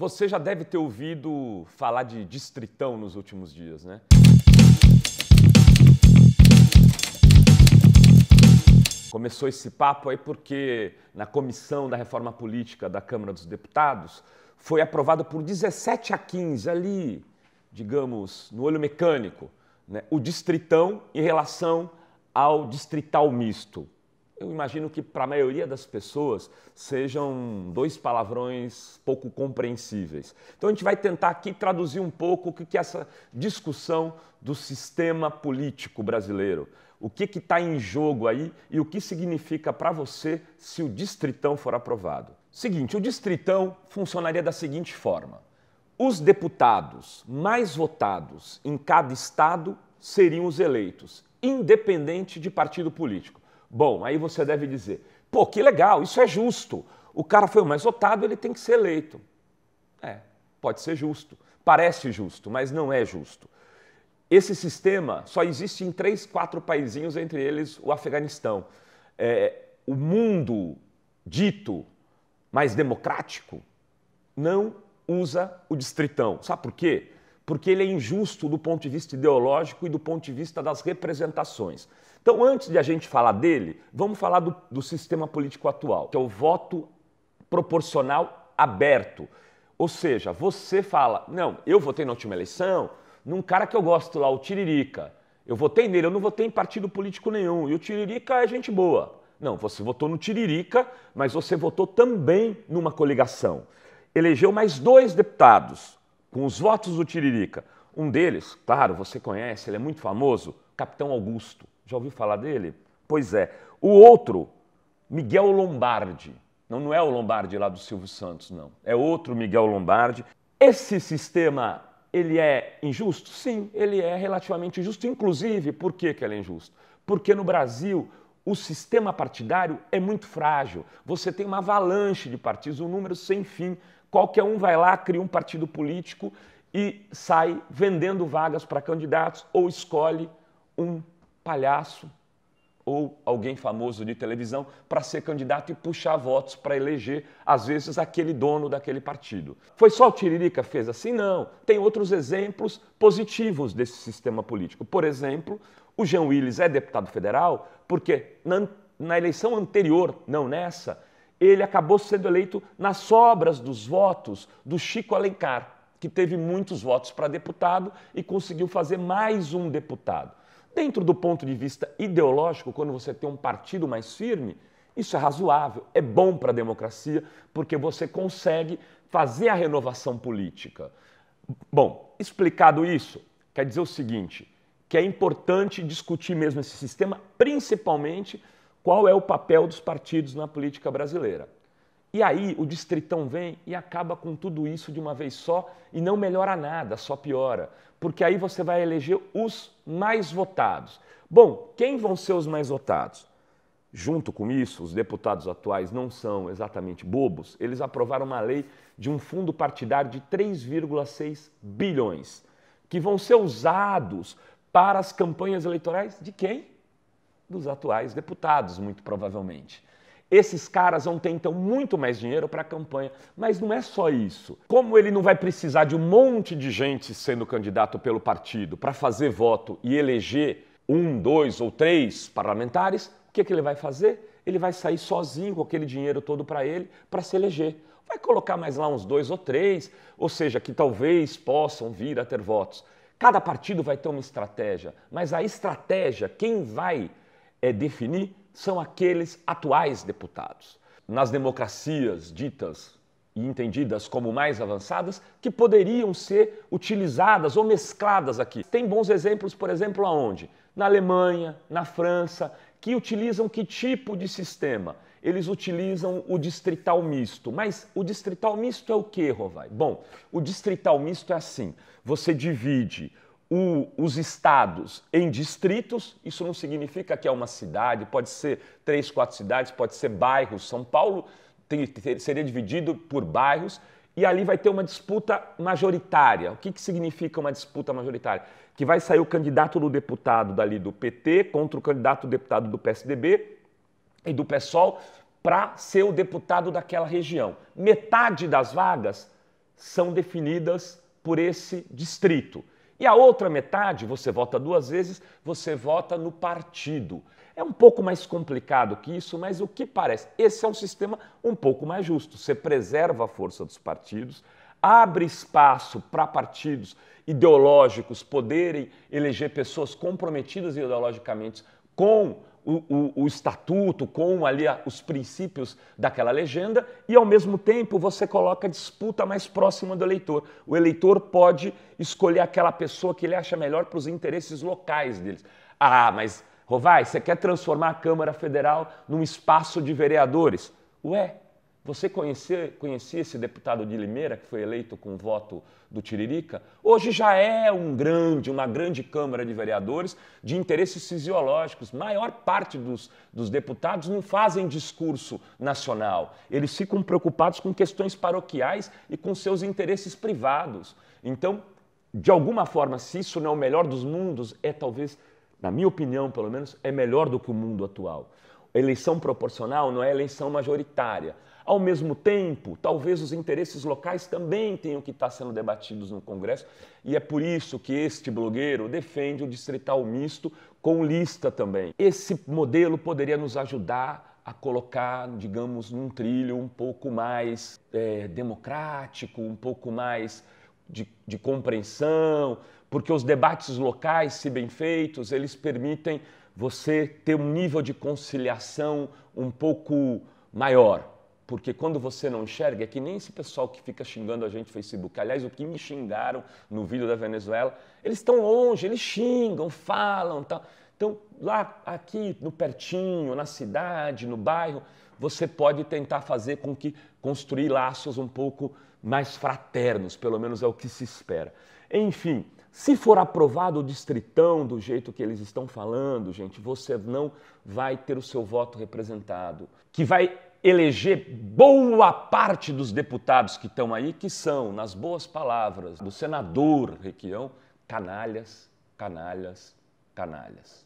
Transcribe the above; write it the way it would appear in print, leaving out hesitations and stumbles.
Você já deve ter ouvido falar de distritão nos últimos dias, né? Começou esse papo aí porque na Comissão da Reforma Política da Câmara dos Deputados foi aprovado por 17 a 15 ali, digamos, no olho mecânico, né, o distritão em relação ao distrital misto. Eu imagino que para a maioria das pessoas sejam dois palavrões pouco compreensíveis. Então a gente vai tentar aqui traduzir um pouco o que é essa discussão do sistema político brasileiro. O que está em jogo aí e o que significa para você se o distritão for aprovado. Seguinte, o distritão funcionaria da seguinte forma. Os deputados mais votados em cada estado seriam os eleitos, independente de partido político. Bom, aí você deve dizer, pô, que legal, isso é justo. O cara foi o mais votado, ele tem que ser eleito. Pode ser justo, parece justo, mas não é justo. Esse sistema só existe em 3, 4 paizinhos, entre eles o Afeganistão. O mundo dito mais democrático não usa o distritão. Sabe por quê? Porque ele é injusto do ponto de vista ideológico e do ponto de vista das representações. Então, antes de a gente falar dele, vamos falar do sistema político atual, que é o voto proporcional aberto. Ou seja, você fala, não, eu votei na última eleição num cara que eu gosto lá, o Tiririca. Eu votei nele, eu não votei em partido político nenhum. E o Tiririca é gente boa. Não, você votou no Tiririca, mas você votou também numa coligação. Elegeu mais 2 deputados com os votos do Tiririca. Um deles, claro, você conhece, ele é muito famoso, Capitão Augusto. Já ouviu falar dele? Pois é. O outro, Miguel Lombardi. Não é o Lombardi lá do Silvio Santos, não. É outro Miguel Lombardi. Esse sistema, ele é injusto? Sim, ele é relativamente injusto. Inclusive, por que ele é injusto? Porque no Brasil, o sistema partidário é muito frágil. Você tem uma avalanche de partidos, um número sem fim. Qualquer um vai lá, cria um partido político e sai vendendo vagas para candidatos ou escolhe um palhaço ou alguém famoso de televisão para ser candidato e puxar votos para eleger, às vezes, aquele dono daquele partido. Foi só o Tiririca que fez assim? Não. Tem outros exemplos positivos desse sistema político. Por exemplo, o Jean Willis é deputado federal porque na eleição anterior, não nessa, ele acabou sendo eleito nas sobras dos votos do Chico Alencar, que teve muitos votos para deputado e conseguiu fazer mais um deputado. Dentro do ponto de vista ideológico, quando você tem um partido mais firme, isso é razoável, é bom para a democracia, porque você consegue fazer a renovação política. Bom, explicado isso, quer dizer o seguinte, que é importante discutir mesmo esse sistema, principalmente qual é o papel dos partidos na política brasileira. E aí o distritão vem e acaba com tudo isso de uma vez só e não melhora nada, só piora. Porque aí você vai eleger os mais votados. Bom, quem vão ser os mais votados? Junto com isso, os deputados atuais não são exatamente bobos, eles aprovaram uma lei de um fundo partidário de 3,6 bilhões, que vão ser usados para as campanhas eleitorais de quem? Dos atuais deputados, muito provavelmente. Esses caras vão ter, então, muito mais dinheiro para a campanha. Mas não é só isso. Como ele não vai precisar de um monte de gente sendo candidato pelo partido para fazer voto e eleger 1, 2 ou 3 parlamentares, o que ele vai fazer? Ele vai sair sozinho com aquele dinheiro todo para ele, para se eleger. Vai colocar mais lá uns 2 ou 3, ou seja, que talvez possam vir a ter votos. Cada partido vai ter uma estratégia, mas a estratégia, quem vai definir são aqueles atuais deputados. Nas democracias ditas e entendidas como mais avançadas, que poderiam ser utilizadas ou mescladas aqui. Tem bons exemplos, por exemplo, aonde? Na Alemanha, na França, que utilizam que tipo de sistema? Eles utilizam o distrital misto. Mas o distrital misto é o quê, Rovai? Bom, o distrital misto é assim, você divide os estados em distritos, isso não significa que é uma cidade, pode ser 3, 4 cidades, pode ser bairros. São Paulo seria dividido por bairros e ali vai ter uma disputa majoritária. O que significa uma disputa majoritária? Que vai sair o candidato do deputado dali do PT contra o candidato do deputado do PSDB e do PSOL para ser o deputado daquela região. Metade das vagas são definidas por esse distrito. E a outra metade, você vota 2 vezes, você vota no partido. É um pouco mais complicado que isso, mas o que parece? Esse é um sistema um pouco mais justo. Você preserva a força dos partidos, abre espaço para partidos ideológicos poderem eleger pessoas comprometidas ideologicamente com o estatuto, com ali os princípios daquela legenda, e ao mesmo tempo você coloca a disputa mais próxima do eleitor. O eleitor pode escolher aquela pessoa que ele acha melhor para os interesses locais deles. Ah, mas Rovai, você quer transformar a Câmara Federal num espaço de vereadores? Ué, você conhecia esse deputado de Limeira, que foi eleito com o voto do Tiririca? Hoje já é uma grande Câmara de Vereadores de interesses fisiológicos. Maior parte dos deputados não fazem discurso nacional. Eles ficam preocupados com questões paroquiais e com seus interesses privados. Então, de alguma forma, se isso não é o melhor dos mundos, é talvez, na minha opinião, pelo menos, é melhor do que o mundo atual. Eleição proporcional não é eleição majoritária. Ao mesmo tempo, talvez os interesses locais também tenham que estar sendo debatidos no Congresso, e é por isso que este blogueiro defende o distrital misto com lista também. Esse modelo poderia nos ajudar a colocar, digamos, num trilho um pouco mais democrático, um pouco mais de compreensão, porque os debates locais, se bem feitos, eles permitem você ter um nível de conciliação um pouco maior. Porque quando você não enxerga, é que nem esse pessoal que fica xingando a gente no Facebook. Aliás, o que me xingaram no vídeo da Venezuela, eles estão longe, eles xingam, falam, tal. Então, lá, aqui, no pertinho, na cidade, no bairro, você pode tentar fazer com que construir laços um pouco mais fraternos, pelo menos é o que se espera. Enfim, se for aprovado o distritão do jeito que eles estão falando, gente, você não vai ter o seu voto representado, que vai eleger boa parte dos deputados que estão aí, que são, nas boas palavras do senador Requião, canalhas, canalhas, canalhas.